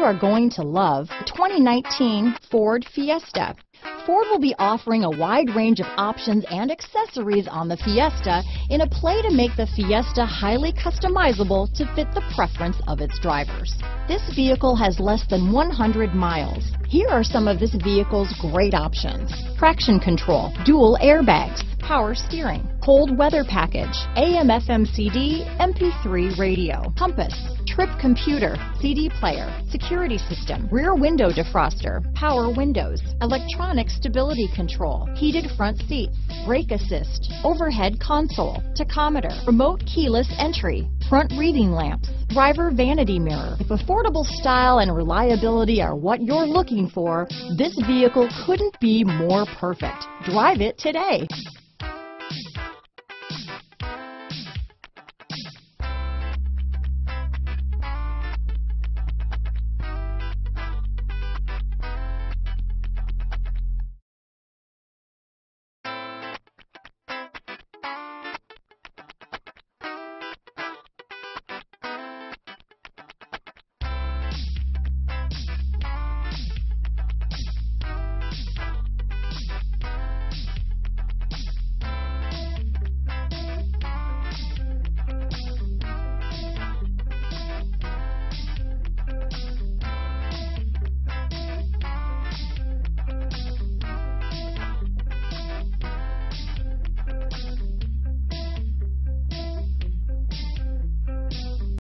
are going to love the 2019 Ford Fiesta. Ford will be offering a wide range of options and accessories on the Fiesta in a play to make the Fiesta highly customizable to fit the preference of its drivers. This vehicle has less than 100 miles. Here are some of this vehicle's great options: traction control, dual airbags, power steering, cold weather package, AM/FM CD, MP3 radio, compass, trip computer, CD player, security system, rear window defroster, power windows, electronic stability control, heated front seats, brake assist, overhead console, tachometer, remote keyless entry, front reading lamps, driver vanity mirror. If affordable style and reliability are what you're looking for, this vehicle couldn't be more perfect. Drive it today.